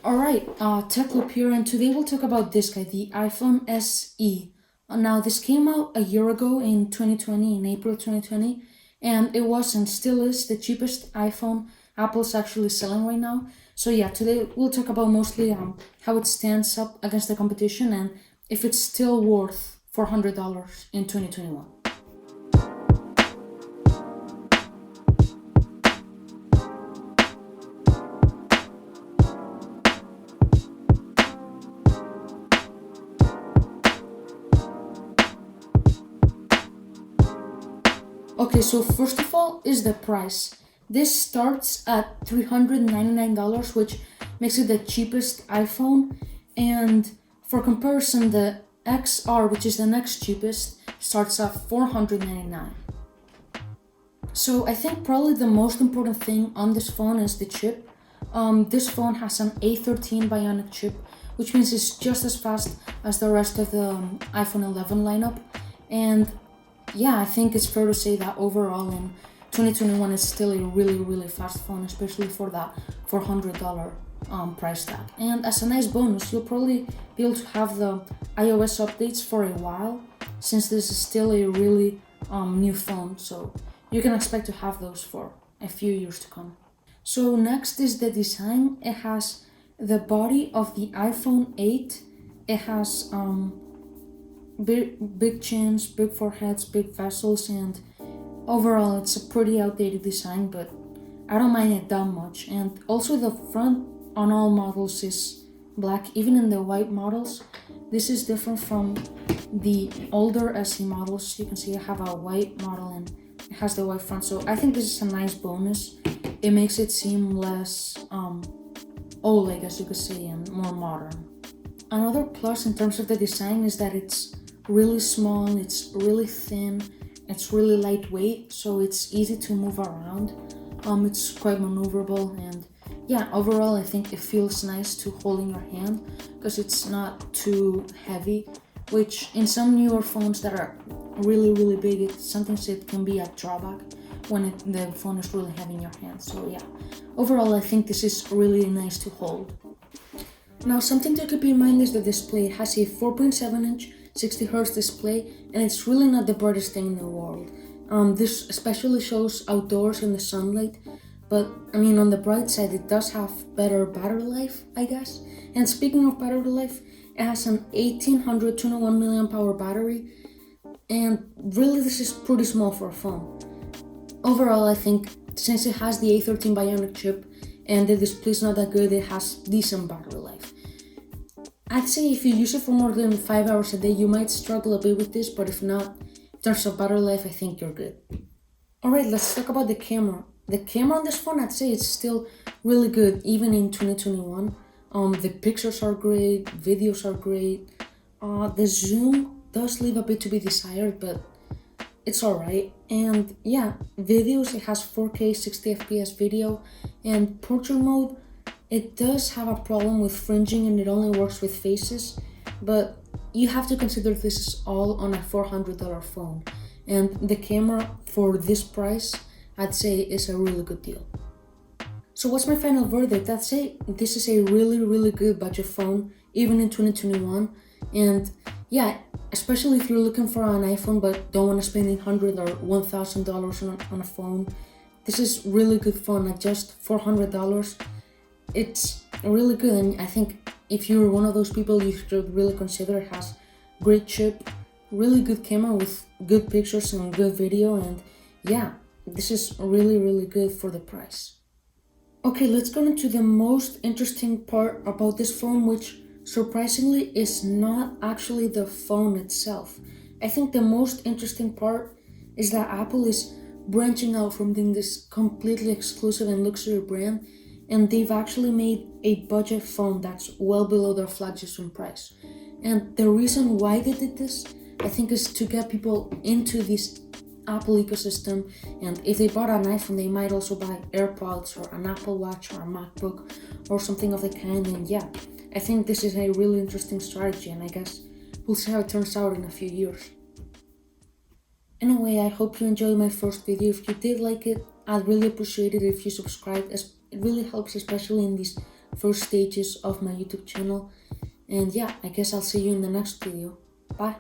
Alright, Tech Loop here, and today we'll talk about this guy, the iPhone SE. Now, this came out a year ago in 2020, in April 2020, and it was and still is the cheapest iPhone Apple's actually selling right now. So yeah, today we'll talk about mostly how it stands up against the competition and if it's still worth $400 in 2021. Okay, so first of all is the price. This starts at $399, which makes it the cheapest iPhone. And for comparison, the XR, which is the next cheapest, starts at $499. So I think probably the most important thing on this phone is the chip. This phone has an A13 Bionic chip, which means it's just as fast as the rest of the iPhone 11 lineup. And yeah, I think it's fair to say that overall in 2021 it's still a really fast phone, especially for that $400 price tag. And as a nice bonus, you'll probably be able to have the iOS updates for a while, since this is still a really new phone, so you can expect to have those for a few years to come. So next is the design. It has the body of the iPhone 8. It has big chins, big foreheads, big vessels, and overall it's a pretty outdated design, but I don't mind it that much. And also the front on all models is black, even in the white models. This is different from the older SE models. You can see I have a white model and it has the white front, so I think this is a nice bonus. It makes it seem less old, I guess you could say, and more modern. Another plus in terms of the design is that it's really small, it's really thin, it's really lightweight, so it's easy to move around. It's quite maneuverable, and yeah, overall I think it feels nice to hold in your hand because it's not too heavy, which in some newer phones that are really big, sometimes it can be a drawback when the phone is really heavy in your hand. So yeah, overall I think this is really nice to hold. Now, something to keep in mind is the display. It has a 4.7-inch 60Hz display, and it's really not the brightest thing in the world. This especially shows outdoors in the sunlight, but I mean, on the bright side, it does have better battery life, I guess. And speaking of battery life, it has an 1800 201 mAh battery, and really this is pretty small for a phone. Overall, I think since it has the A13 Bionic chip and the display's not that good, it has decent battery life. I'd say if you use it for more than 5 hours a day, you might struggle a bit with this, but if not, in terms of battery life, I think you're good. Alright, let's talk about the camera. The camera on this phone, I'd say it's still really good, even in 2021. The pictures are great, videos are great. The zoom does leave a bit to be desired, but it's alright. And yeah, videos, it has 4K 60 FPS video, and portrait mode, it does have a problem with fringing and it only works with faces, but you have to consider this is all on a $400 phone, and the camera for this price, I'd say, is a really good deal. So what's my final verdict? I'd say this is a really good budget phone, even in 2021, and yeah, especially if you're looking for an iPhone but don't want to spend $800 or $1,000 on a phone, this is really good phone at just $400. It's really good, and I think if you're one of those people, you should really consider it. Has great chip, really good camera with good pictures and good video, and yeah, this is really good for the price. Okay, let's go into the most interesting part about this phone, which surprisingly is not actually the phone itself. I think the most interesting part is that Apple is branching out from being this completely exclusive and luxury brand, and they've actually made a budget phone that's well below their flagship price. And the reason why they did this, I think, is to get people into this Apple ecosystem, and if they bought an iPhone, they might also buy AirPods or an Apple Watch or a MacBook or something of the kind. And yeah, I think this is a really interesting strategy, and I guess we'll see how it turns out in a few years. Anyway, I hope you enjoyed my first video. If you did like it, I'd really appreciate it if you subscribed, as it really helps, especially in these first stages of my YouTube channel. And yeah, I guess I'll see you in the next video. Bye.